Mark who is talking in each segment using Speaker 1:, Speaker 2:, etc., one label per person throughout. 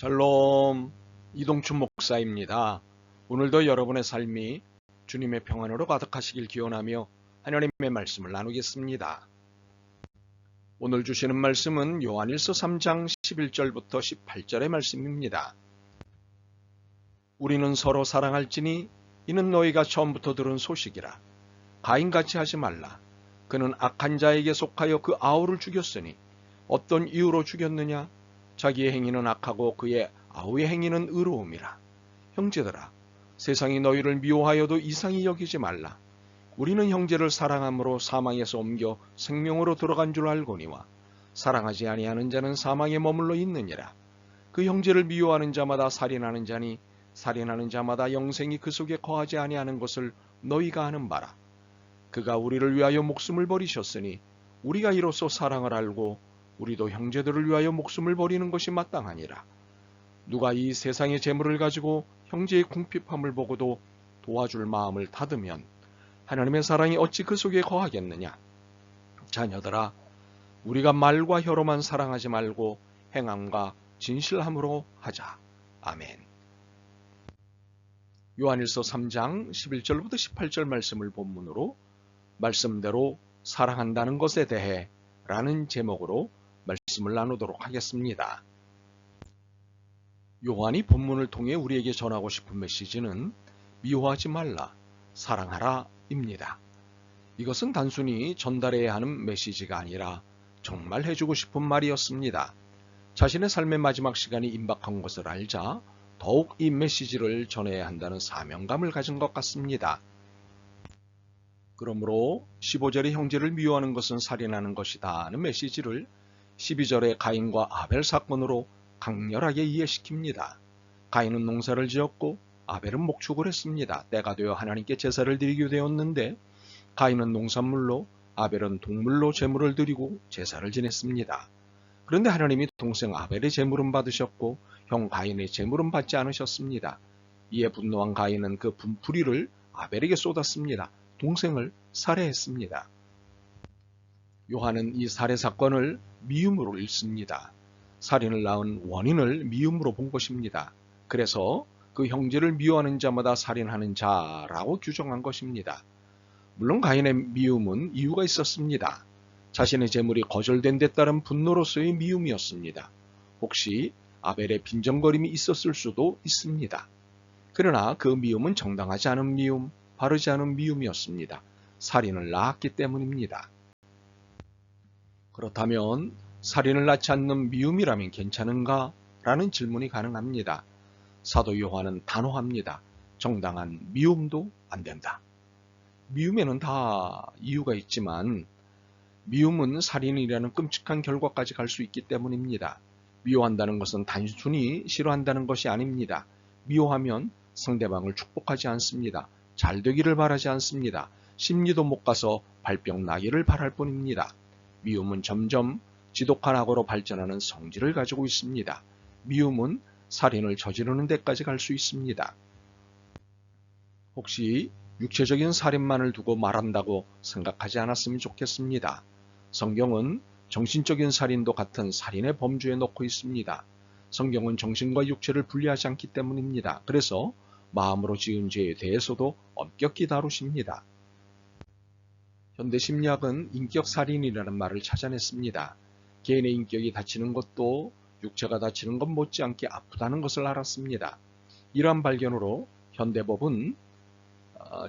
Speaker 1: 샬롬, 이동춘 목사입니다. 오늘도 여러분의 삶이 주님의 평안으로 가득하시길 기원하며 하나님의 말씀을 나누겠습니다. 오늘 주시는 말씀은 요한일서 3장 11절부터 18절의 말씀입니다. 우리는 서로 사랑할지니 이는 너희가 처음부터 들은 소식이라. 가인같이 하지 말라. 그는 악한 자에게 속하여 그 아우를 죽였으니 어떤 이유로 죽였느냐? 자기의 행위는 악하고 그의 아우의 행위는 의로움이라. 형제들아, 세상이 너희를 미워하여도 이상히 여기지 말라. 우리는 형제를 사랑함으로 사망에서 옮겨 생명으로 들어간 줄 알거니와 사랑하지 아니하는 자는 사망에 머물러 있느니라. 그 형제를 미워하는 자마다 살인하는 자니 살인하는 자마다 영생이 그 속에 거하지 아니하는 것을 너희가 아는 바라. 그가 우리를 위하여 목숨을 버리셨으니 우리가 이로써 사랑을 알고 우리도 형제들을 위하여 목숨을 버리는 것이 마땅하니라. 누가 이 세상의 재물을 가지고 형제의 궁핍함을 보고도 도와줄 마음을 닫으면 하나님의 사랑이 어찌 그 속에 거하겠느냐. 자녀들아, 우리가 말과 혀로만 사랑하지 말고 행함과 진실함으로 하자. 아멘. 요한일서 3장 11절부터 18절 말씀을 본문으로 말씀대로 사랑한다는 것에 대해 라는 제목으로 말씀을 나누도록 하겠습니다. 요한이 본문을 통해 우리에게 전하고 싶은 메시지는 미워하지 말라, 사랑하라 입니다. 이것은 단순히 전달해야 하는 메시지가 아니라 정말 해주고 싶은 말이었습니다. 자신의 삶의 마지막 시간이 임박한 것을 알자 더욱 이 메시지를 전해야 한다는 사명감을 가진 것 같습니다. 그러므로 15절의 형제를 미워하는 것은 살인하는 것이다 하는 메시지를 12절의 가인과 아벨 사건으로 강렬하게 이해시킵니다. 가인은 농사를 지었고 아벨은 목축을 했습니다. 때가 되어 하나님께 제사를 드리게 되었는데 가인은 농산물로 아벨은 동물로 제물을 드리고 제사를 지냈습니다. 그런데 하나님이 동생 아벨의 제물은 받으셨고 형 가인의 제물은 받지 않으셨습니다. 이에 분노한 가인은 그 분풀이를 아벨에게 쏟았습니다. 동생을 살해했습니다. 요한은 이 살해 사건을 미움으로 읽습니다. 살인을 낳은 원인을 미움으로 본 것입니다. 그래서 그 형제를 미워하는 자마다 살인하는 자라고 규정한 것입니다. 물론 가인의 미움은 이유가 있었습니다. 자신의 재물이 거절된 데 따른 분노로서의 미움이었습니다. 혹시 아벨의 빈정거림이 있었을 수도 있습니다. 그러나 그 미움은 정당하지 않은 미움, 바르지 않은 미움이었습니다. 살인을 낳았기 때문입니다. 그렇다면 살인을 낳지 않는 미움이라면 괜찮은가? 라는 질문이 가능합니다. 사도 요한은 단호합니다. 정당한 미움도 안 된다. 미움에는 다 이유가 있지만 미움은 살인이라는 끔찍한 결과까지 갈 수 있기 때문입니다. 미워한다는 것은 단순히 싫어한다는 것이 아닙니다. 미워하면 상대방을 축복하지 않습니다. 잘 되기를 바라지 않습니다. 심리도 못 가서 발병 나기를 바랄 뿐입니다. 미움은 점점 지독한 악으로 발전하는 성질을 가지고 있습니다. 미움은 살인을 저지르는 데까지 갈 수 있습니다. 혹시 육체적인 살인만을 두고 말한다고 생각하지 않았으면 좋겠습니다. 성경은 정신적인 살인도 같은 살인의 범주에 놓고 있습니다. 성경은 정신과 육체를 분리하지 않기 때문입니다. 그래서 마음으로 지은 죄에 대해서도 엄격히 다루십니다. 현대 심리학은 인격살인이라는 말을 찾아냈습니다. 개인의 인격이 다치는 것도 육체가 다치는 것 못지않게 아프다는 것을 알았습니다. 이러한 발견으로 현대법은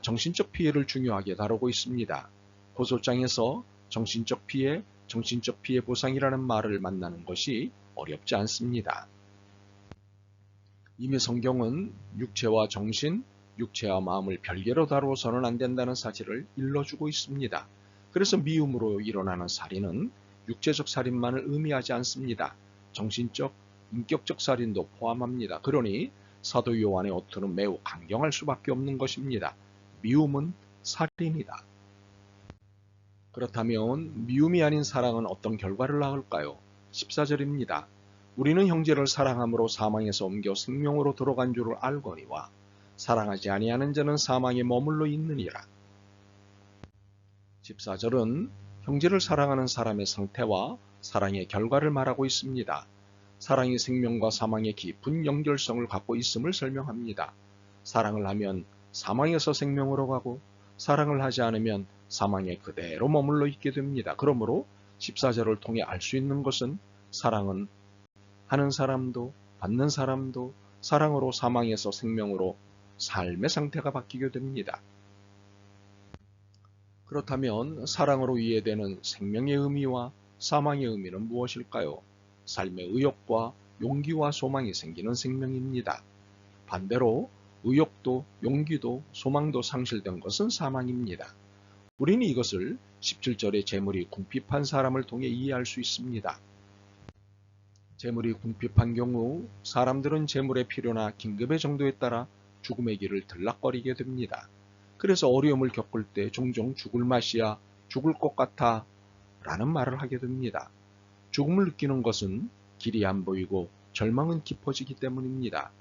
Speaker 1: 정신적 피해를 중요하게 다루고 있습니다. 고소장에서 정신적 피해 보상이라는 말을 만나는 것이 어렵지 않습니다. 이미 성경은 육체와 정신, 육체와 마음을 별개로 다루어서는 안 된다는 사실을 일러주고 있습니다. 그래서 미움으로 일어나는 살인은 육체적 살인만을 의미하지 않습니다. 정신적, 인격적 살인도 포함합니다. 그러니 사도 요한의 어투는 매우 강경할 수밖에 없는 것입니다. 미움은 살인이다. 그렇다면 미움이 아닌 사랑은 어떤 결과를 낳을까요? 14절입니다. 우리는 형제를 사랑함으로 사망에서 옮겨 생명으로 들어간 줄을 알거니와 사랑하지 아니하는 자는 사망에 머물러 있느니라. 14절은 형제를 사랑하는 사람의 상태와 사랑의 결과를 말하고 있습니다. 사랑이 생명과 사망의 깊은 연결성을 갖고 있음을 설명합니다. 사랑을 하면 사망에서 생명으로 가고 사랑을 하지 않으면 사망에 그대로 머물러 있게 됩니다. 그러므로 14절을 통해 알 수 있는 것은 사랑은 하는 사람도 받는 사람도 사랑으로 사망에서 생명으로 삶의 상태가 바뀌게 됩니다. 그렇다면 사랑으로 이해되는 생명의 의미와 사망의 의미는 무엇일까요? 삶의 의욕과 용기와 소망이 생기는 생명입니다. 반대로 의욕도 용기도 소망도 상실된 것은 사망입니다. 우리는 이것을 17절의 재물이 궁핍한 사람을 통해 이해할 수 있습니다. 재물이 궁핍한 경우 사람들은 재물의 필요나 긴급의 정도에 따라 죽음의 길을 들락거리게 됩니다. 그래서 어려움을 겪을 때 종종 죽을 맛이야, 죽을 것 같아 라는 말을 하게 됩니다. 죽음을 느끼는 것은 길이 안 보이고 절망은 깊어지기 때문입니다.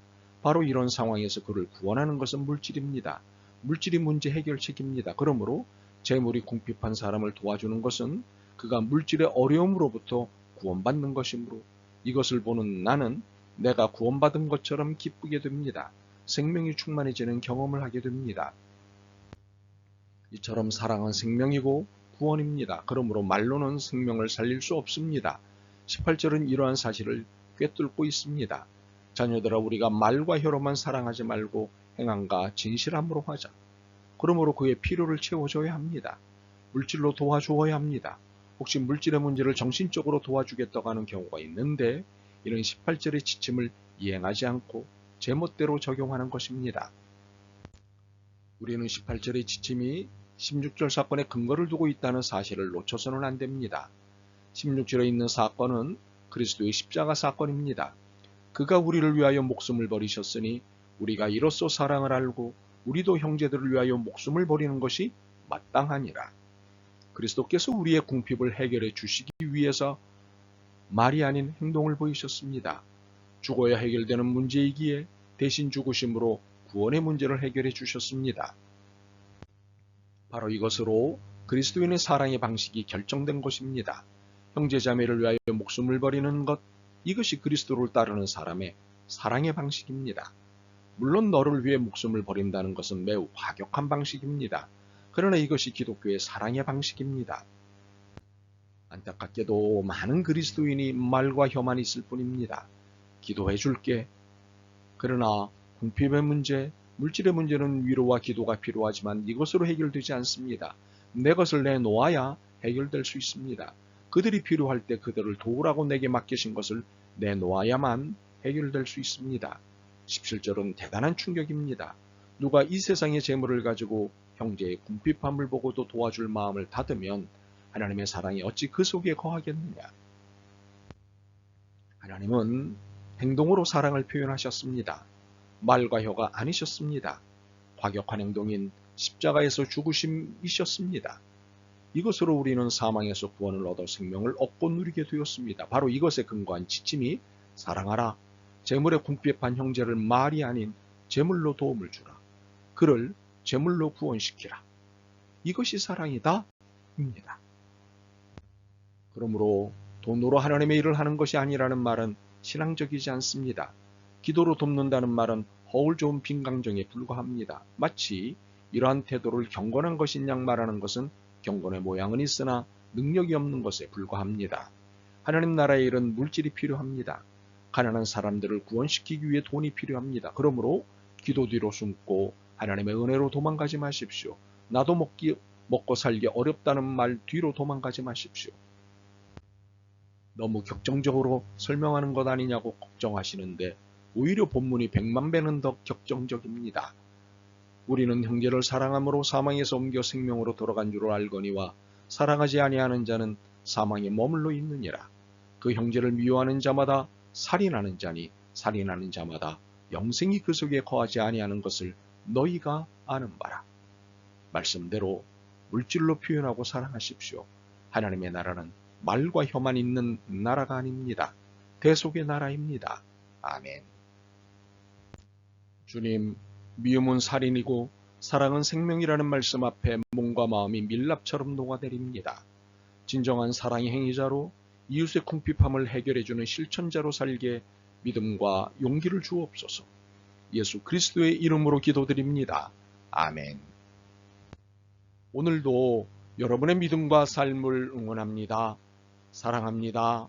Speaker 1: 바로 이런 상황에서 그를 구원하는 것은 물질입니다. 물질이 문제 해결책입니다. 그러므로 재물이 궁핍한 사람을 도와주는 것은 그가 물질의 어려움으로부터 구원받는 것이므로 이것을 보는 나는 내가 구원받은 것처럼 기쁘게 됩니다. 생명이 충만해지는 경험을 하게 됩니다. 이처럼 사랑은 생명이고 구원입니다. 그러므로 말로는 생명을 살릴 수 없습니다. 18절은 이러한 사실을 꿰뚫고 있습니다. 자녀들아 우리가 말과 혀로만 사랑하지 말고 행함과 진실함으로 하자. 그러므로 그의 필요를 채워줘야 합니다. 물질로 도와주어야 합니다. 혹시 물질의 문제를 정신적으로 도와주겠다고 하는 경우가 있는데 이런 18절의 지침을 이행하지 않고 제멋대로 적용하는 것입니다. 우리는 18절의 지침이 16절 사건에 근거를 두고 있다는 사실을 놓쳐서는 안 됩니다. 16절에 있는 사건은 그리스도의 십자가 사건입니다. 그가 우리를 위하여 목숨을 버리셨으니 우리가 이로써 사랑을 알고 우리도 형제들을 위하여 목숨을 버리는 것이 마땅하니라. 그리스도께서 우리의 궁핍을 해결해 주시기 위해서 말이 아닌 행동을 보이셨습니다. 죽어야 해결되는 문제이기에 대신 죽으심으로 구원의 문제를 해결해 주셨습니다. 바로 이것으로 그리스도인의 사랑의 방식이 결정된 것입니다. 형제자매를 위하여 목숨을 버리는 것, 이것이 그리스도를 따르는 사람의 사랑의 방식입니다. 물론 너를 위해 목숨을 버린다는 것은 매우 과격한 방식입니다. 그러나 이것이 기독교의 사랑의 방식입니다. 안타깝게도 많은 그리스도인이 말과 혀만 있을 뿐입니다. 기도해 줄게. 그러나 궁핍의 문제, 물질의 문제는 위로와 기도가 필요하지만 이것으로 해결되지 않습니다. 내 것을 내놓아야 해결될 수 있습니다. 그들이 필요할 때 그들을 도우라고 내게 맡기신 것을 내놓아야만 해결될 수 있습니다. 17절은 대단한 충격입니다. 누가 이 세상의 재물을 가지고 형제의 궁핍함을 보고도 도와줄 마음을 닫으면 하나님의 사랑이 어찌 그 속에 거하겠느냐. 하나님은 행동으로 사랑을 표현하셨습니다. 말과 혀가 아니셨습니다. 과격한 행동인 십자가에서 죽으심이셨습니다. 이것으로 우리는 사망에서 구원을 얻어 생명을 얻고 누리게 되었습니다. 바로 이것에 근거한 지침이 사랑하라. 재물에 궁핍한 형제를 말이 아닌 재물로 도움을 주라. 그를 재물로 구원시키라. 이것이 사랑이다. 입니다. 그러므로 돈으로 하나님의 일을 하는 것이 아니라는 말은 신앙적이지 않습니다. 기도로 돕는다는 말은 허울 좋은 빈강정에 불과합니다. 마치 이러한 태도를 경건한 것인 양 말하는 것은 경건의 모양은 있으나 능력이 없는 것에 불과합니다. 하나님 나라의 일은 물질이 필요합니다. 가난한 사람들을 구원시키기 위해 돈이 필요합니다. 그러므로 기도 뒤로 숨고 하나님의 은혜로 도망가지 마십시오. 나도 먹고 살기 어렵다는 말 뒤로 도망가지 마십시오. 너무 격정적으로 설명하는 것 아니냐고 걱정하시는데 오히려 본문이 100만 배는 더 격정적입니다. 우리는 형제를 사랑함으로 사망에서 옮겨 생명으로 돌아간 줄을 알거니와 사랑하지 아니하는 자는 사망에 머물러 있느니라. 그 형제를 미워하는 자마다 살인하는 자니 살인하는 자마다 영생이 그 속에 거하지 아니하는 것을 너희가 아는 바라. 말씀대로 물질로 표현하고 사랑하십시오. 하나님의 나라는 말과 혀만 있는 나라가 아닙니다. 대속의 나라입니다. 아멘. 주님, 미움은 살인이고 사랑은 생명이라는 말씀 앞에 몸과 마음이 밀랍처럼 녹아내립니다. 진정한 사랑의 행위자로 이웃의 궁핍함을 해결해주는 실천자로 살게 믿음과 용기를 주옵소서. 예수 그리스도의 이름으로 기도드립니다. 아멘. 오늘도 여러분의 믿음과 삶을 응원합니다. 사랑합니다.